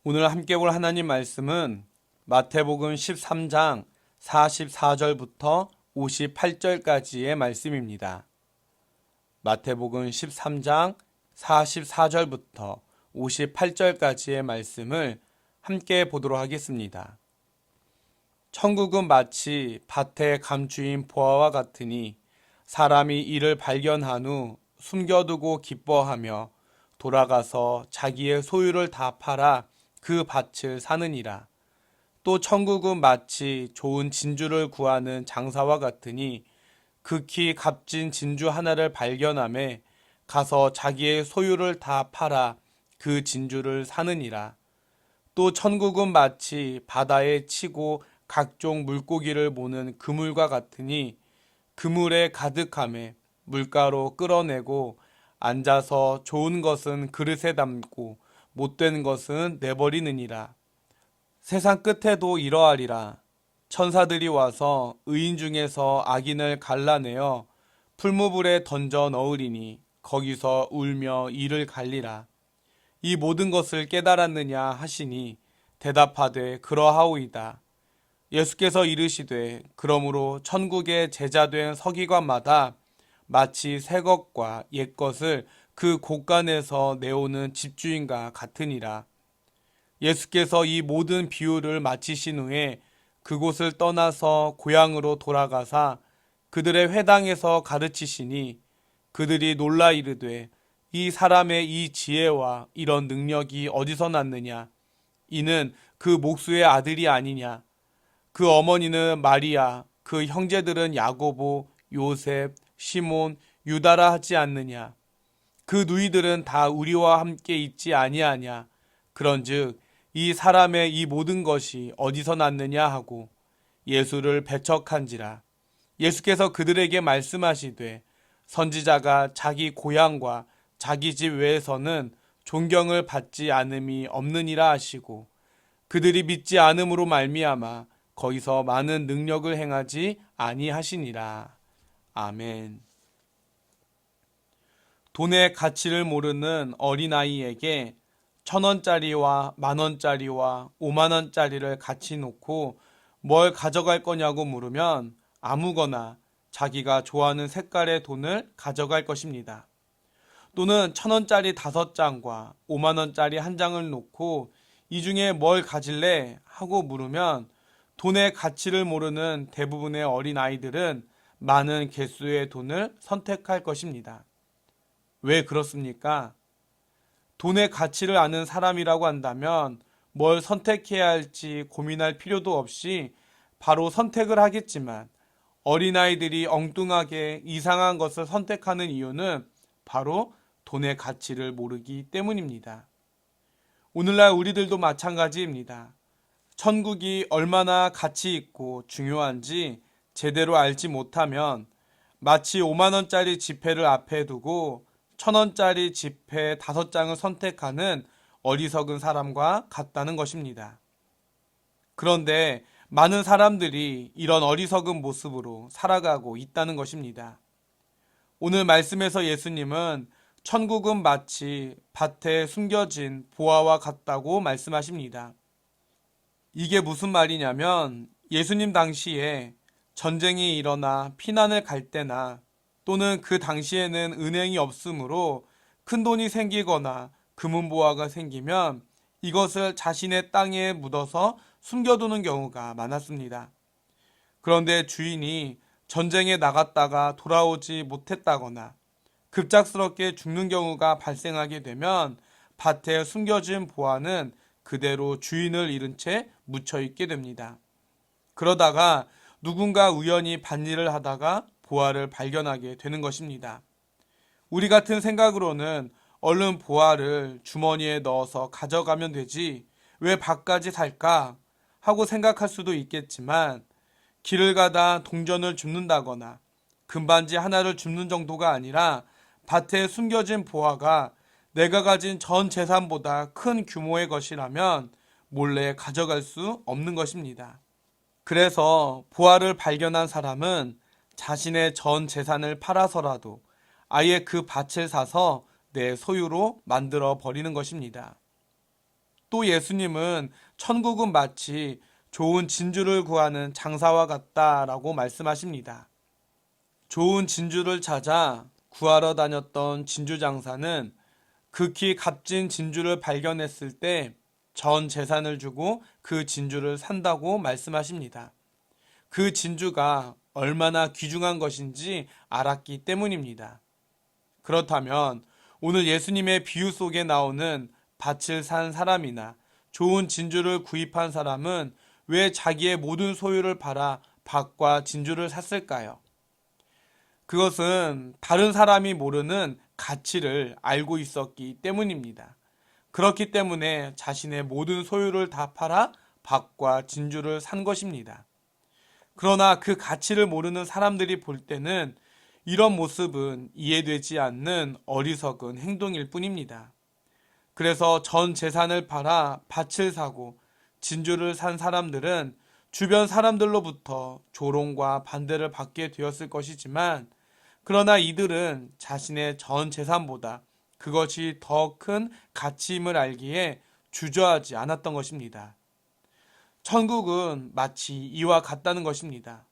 오늘 함께 볼 하나님 말씀은 마태복음 13장 44절부터 58절까지의 말씀입니다. 마태복음 13장 44절부터 58절까지의 말씀을 함께 보도록 하겠습니다. 천국은 마치 밭에 감추인 보화와 같으니 사람이 이를 발견한 후 숨겨두고 기뻐하며 돌아가서 자기의 소유를 다 팔아 그 밭을 사느니라. 또 천국은 마치 좋은 진주를 구하는 장사와 같으니 극히 값진 진주 하나를 발견함에 가서 자기의 소유를 다 팔아 그 진주를 사느니라. 또 천국은 마치 바다에 치고 각종 물고기를 모는 그물과 같으니 그물에 가득함에 물가로 끌어내고 앉아서 좋은 것은 그릇에 담고 못된 것은 내버리느니라. 세상 끝에도 이러하리라. 천사들이 와서 의인 중에서 악인을 갈라내어 풀무불에 던져 넣으리니 거기서 울며 이를 갈리라. 이 모든 것을 깨달았느냐 하시니 대답하되 그러하오이다. 예수께서 이르시되 그러므로 천국의 제자된 서기관마다 마치 새 것과 옛 것을 그 곳간에서 내오는 집주인과 같으니라. 예수께서 이 모든 비유를 마치신 후에 그곳을 떠나서 고향으로 돌아가사 그들의 회당에서 가르치시니 그들이 놀라 이르되 이 사람의 이 지혜와 이런 능력이 어디서 났느냐? 이는 그 목수의 아들이 아니냐? 그 어머니는 마리아, 그 형제들은 야고보, 요셉, 시몬, 유다라 하지 않느냐? 그 누이들은 다 우리와 함께 있지 아니하냐? 그런즉 이 사람의 이 모든 것이 어디서 났느냐 하고 예수를 배척한지라. 예수께서 그들에게 말씀하시되 선지자가 자기 고향과 자기 집 외에서는 존경을 받지 않음이 없느니라 하시고 그들이 믿지 않음으로 말미암아 거기서 많은 능력을 행하지 아니하시니라. 아멘. 돈의 가치를 모르는 어린아이에게 1,000원짜리와 10,000원짜리와 50,000원짜리를 같이 놓고 뭘 가져갈 거냐고 물으면 아무거나 자기가 좋아하는 색깔의 돈을 가져갈 것입니다. 또는 1,000원짜리 5장과 50,000원짜리 1장을 놓고 이 중에 뭘 가질래? 하고 물으면 돈의 가치를 모르는 대부분의 어린아이들은 많은 개수의 돈을 선택할 것입니다. 왜 그렇습니까? 돈의 가치를 아는 사람이라고 한다면 뭘 선택해야 할지 고민할 필요도 없이 바로 선택을 하겠지만 어린아이들이 엉뚱하게 이상한 것을 선택하는 이유는 바로 돈의 가치를 모르기 때문입니다. 오늘날 우리들도 마찬가지입니다. 천국이 얼마나 가치 있고 중요한지 제대로 알지 못하면 마치 50,000원짜리 지폐를 앞에 두고 1,000원짜리 지폐 5장을 선택하는 어리석은 사람과 같다는 것입니다. 그런데 많은 사람들이 이런 어리석은 모습으로 살아가고 있다는 것입니다. 오늘 말씀에서 예수님은 천국은 마치 밭에 숨겨진 보화와 같다고 말씀하십니다. 이게 무슨 말이냐면 예수님 당시에 전쟁이 일어나 피난을 갈 때나 또는 그 당시에는 은행이 없으므로 큰 돈이 생기거나 금은보화가 생기면 이것을 자신의 땅에 묻어서 숨겨두는 경우가 많았습니다. 그런데 주인이 전쟁에 나갔다가 돌아오지 못했다거나 급작스럽게 죽는 경우가 발생하게 되면 밭에 숨겨진 보화는 그대로 주인을 잃은 채 묻혀 있게 됩니다. 그러다가 누군가 우연히 밭일을 하다가 보화를 발견하게 되는 것입니다. 우리 같은 생각으로는 얼른 보화를 주머니에 넣어서 가져가면 되지 왜 밭까지 살까 하고 생각할 수도 있겠지만 길을 가다 동전을 줍는다거나 금반지 하나를 줍는 정도가 아니라 밭에 숨겨진 보화가 내가 가진 전 재산보다 큰 규모의 것이라면 몰래 가져갈 수 없는 것입니다. 그래서 보화를 발견한 사람은 자신의 전 재산을 팔아서라도 아예 그 밭을 사서 내 소유로 만들어 버리는 것입니다. 또 예수님은 천국은 마치 좋은 진주를 구하는 장사와 같다라고 말씀하십니다. 좋은 진주를 찾아 구하러 다녔던 진주 장사는 극히 값진 진주를 발견했을 때 전 재산을 주고 그 진주를 산다고 말씀하십니다. 그 진주가 얼마나 귀중한 것인지 알았기 때문입니다. 그렇다면 오늘 예수님의 비유 속에 나오는 밭을 산 사람이나 좋은 진주를 구입한 사람은 왜 자기의 모든 소유를 팔아 밭과 진주를 샀을까요? 그것은 다른 사람이 모르는 가치를 알고 있었기 때문입니다. 그렇기 때문에 자신의 모든 소유를 다 팔아 밭과 진주를 산 것입니다. 그러나 그 가치를 모르는 사람들이 볼 때는 이런 모습은 이해되지 않는 어리석은 행동일 뿐입니다. 그래서 전 재산을 팔아 밭을 사고 진주를 산 사람들은 주변 사람들로부터 조롱과 반대를 받게 되었을 것이지만, 그러나 이들은 자신의 전 재산보다 그것이 더 큰 가치임을 알기에 주저하지 않았던 것입니다. 천국은 마치 이와 같다는 것입니다.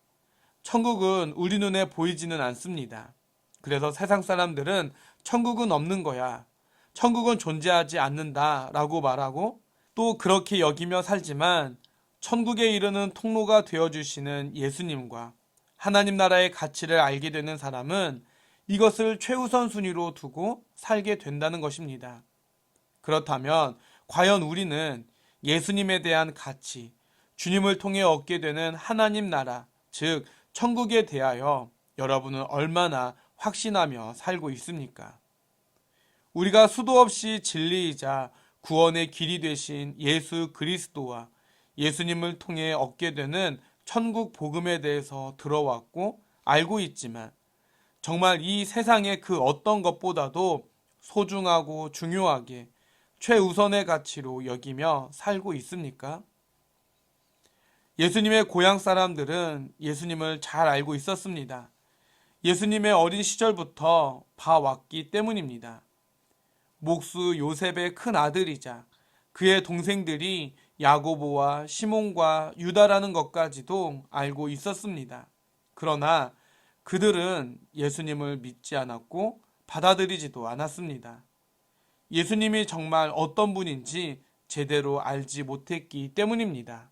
천국은 우리 눈에 보이지는 않습니다. 그래서 세상 사람들은 천국은 없는 거야, 천국은 존재하지 않는다 라고 말하고 또 그렇게 여기며 살지만, 천국에 이르는 통로가 되어주시는 예수님과 하나님 나라의 가치를 알게 되는 사람은 이것을 최우선 순위로 두고 살게 된다는 것입니다. 그렇다면 과연 우리는 예수님에 대한 가치, 주님을 통해 얻게 되는 하나님 나라, 즉 천국에 대하여 여러분은 얼마나 확신하며 살고 있습니까? 우리가 수도 없이 진리이자 구원의 길이 되신 예수 그리스도와 예수님을 통해 얻게 되는 천국 복음에 대해서 들어왔고 알고 있지만, 정말 이 세상의 그 어떤 것보다도 소중하고 중요하게 최우선의 가치로 여기며 살고 있습니까? 예수님의 고향 사람들은 예수님을 잘 알고 있었습니다. 예수님의 어린 시절부터 봐왔기 때문입니다. 목수 요셉의 큰 아들이자 그의 동생들이 야고보와 시몬과 유다라는 것까지도 알고 있었습니다. 그러나 그들은 예수님을 믿지 않았고 받아들이지도 않았습니다. 예수님이 정말 어떤 분인지 제대로 알지 못했기 때문입니다.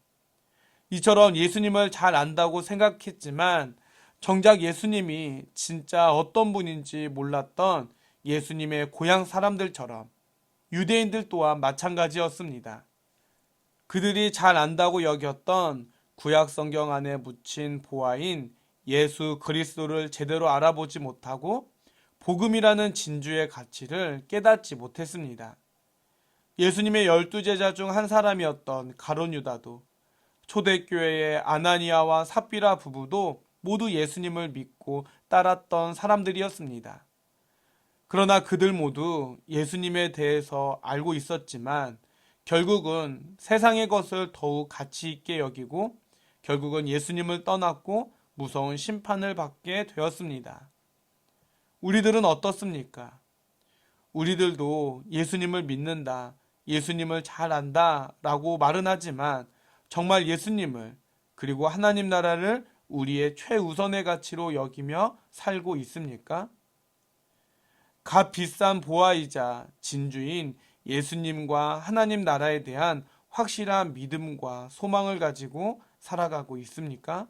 이처럼 예수님을 잘 안다고 생각했지만 정작 예수님이 진짜 어떤 분인지 몰랐던 예수님의 고향 사람들처럼 유대인들 또한 마찬가지였습니다. 그들이 잘 안다고 여겼던 구약 성경 안에 묻힌 보화인 예수 그리스도를 제대로 알아보지 못하고 복음이라는 진주의 가치를 깨닫지 못했습니다. 예수님의 12제자 중 한 사람이었던 가룟 유다도, 초대교회의 아나니아와 삽비라 부부도 모두 예수님을 믿고 따랐던 사람들이었습니다. 그러나 그들 모두 예수님에 대해서 알고 있었지만 결국은 세상의 것을 더욱 가치 있게 여기고 결국은 예수님을 떠났고 무서운 심판을 받게 되었습니다. 우리들은 어떻습니까? 우리들도 예수님을 믿는다, 예수님을 잘 안다 라고 말은 하지만 정말 예수님을 그리고 하나님 나라를 우리의 최우선의 가치로 여기며 살고 있습니까? 값 비싼 보화이자 진주인 예수님과 하나님 나라에 대한 확실한 믿음과 소망을 가지고 살아가고 있습니까?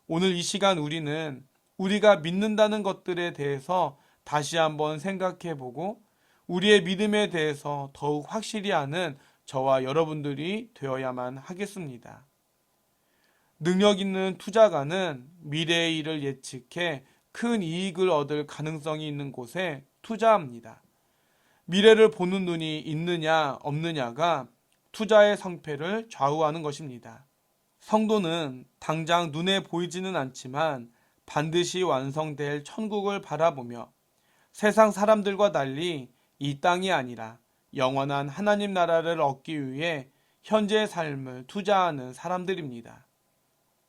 오늘 이 시간 우리는 우리가 믿는다는 것들에 대해서 다시 한번 생각해보고 우리의 믿음에 대해서 더욱 확실히 아는 저와 여러분들이 되어야만 하겠습니다. 능력 있는 투자가는 미래의 일을 예측해 큰 이익을 얻을 가능성이 있는 곳에 투자합니다. 미래를 보는 눈이 있느냐 없느냐가 투자의 성패를 좌우하는 것입니다. 성도는 당장 눈에 보이지는 않지만 반드시 완성될 천국을 바라보며 세상 사람들과 달리 이 땅이 아니라 영원한 하나님 나라를 얻기 위해 현재의 삶을 투자하는 사람들입니다.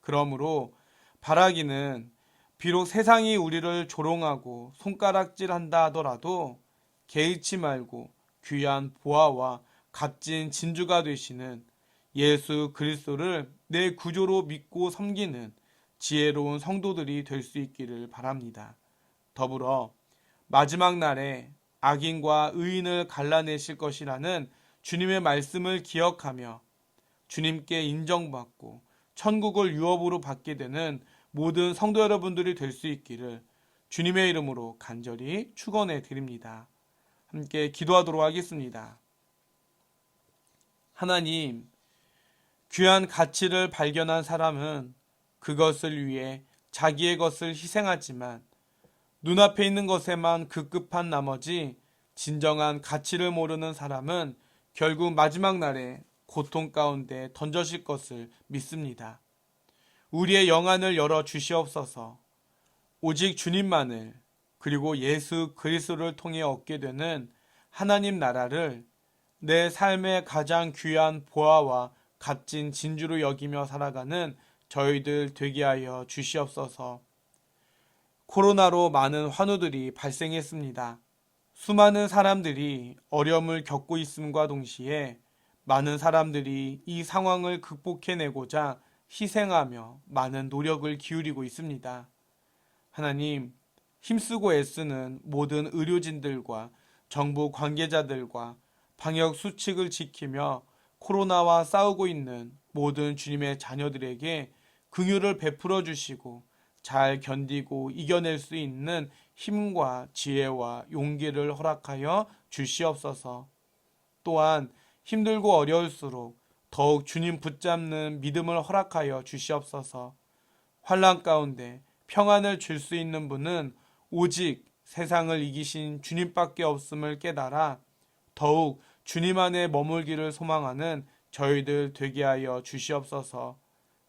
그러므로 바라기는 비록 세상이 우리를 조롱하고 손가락질한다 하더라도 개의치 말고 귀한 보화와 값진 진주가 되시는 예수 그리스도를 내 구조로 믿고 섬기는 지혜로운 성도들이 될 수 있기를 바랍니다. 더불어 마지막 날에 악인과 의인을 갈라내실 것이라는 주님의 말씀을 기억하며 주님께 인정받고 천국을 유업으로 받게 되는 모든 성도 여러분들이 될 수 있기를 주님의 이름으로 간절히 축원해 드립니다. 함께 기도하도록 하겠습니다. 하나님, 귀한 가치를 발견한 사람은 그것을 위해 자기의 것을 희생하지만 눈앞에 있는 것에만 급급한 나머지 진정한 가치를 모르는 사람은 결국 마지막 날에 고통 가운데 던져질 것을 믿습니다. 우리의 영안을 열어 주시옵소서. 오직 주님만을 그리고 예수 그리스도를 통해 얻게 되는 하나님 나라를 내 삶의 가장 귀한 보화와 값진 진주로 여기며 살아가는 저희들 되게 하여 주시옵소서. 코로나로 많은 환우들이 발생했습니다. 수많은 사람들이 어려움을 겪고 있음과 동시에 많은 사람들이 이 상황을 극복해내고자 희생하며 많은 노력을 기울이고 있습니다. 하나님, 힘쓰고 애쓰는 모든 의료진들과 정부 관계자들과 방역 수칙을 지키며 코로나와 싸우고 있는 모든 주님의 자녀들에게 긍휼을 베풀어 주시고 잘 견디고 이겨낼 수 있는 힘과 지혜와 용기를 허락하여 주시옵소서. 또한 힘들고 어려울수록 더욱 주님 붙잡는 믿음을 허락하여 주시옵소서. 환난 가운데 평안을 줄 수 있는 분은 오직 세상을 이기신 주님밖에 없음을 깨달아 더욱 주님 안에 머물기를 소망하는 저희들 되게 하여 주시옵소서.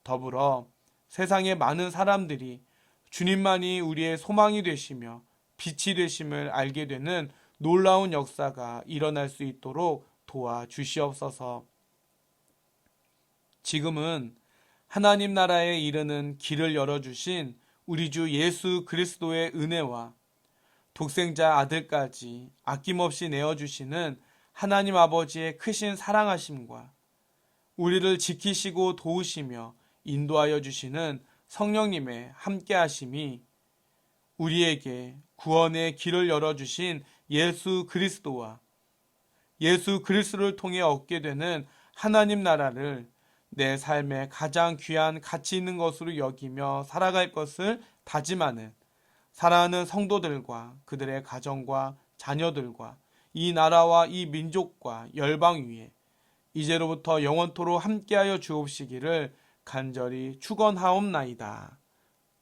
더불어 세상의 많은 사람들이 주님만이 우리의 소망이 되시며 빛이 되심을 알게 되는 놀라운 역사가 일어날 수 있도록 도와주시옵소서. 지금은 하나님 나라에 이르는 길을 열어주신 우리 주 예수 그리스도의 은혜와 독생자 아들까지 아낌없이 내어주시는 하나님 아버지의 크신 사랑하심과 우리를 지키시고 도우시며 인도하여 주시는 성령님의 함께하심이 우리에게 구원의 길을 열어주신 예수 그리스도와 예수 그리스도를 통해 얻게 되는 하나님 나라를 내 삶의 가장 귀한 가치 있는 것으로 여기며 살아갈 것을 다짐하는 사랑하는 성도들과 그들의 가정과 자녀들과 이 나라와 이 민족과 열방 위에 이제로부터 영원토록 함께하여 주옵시기를 간절히 축원하옵나이다.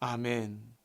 아멘.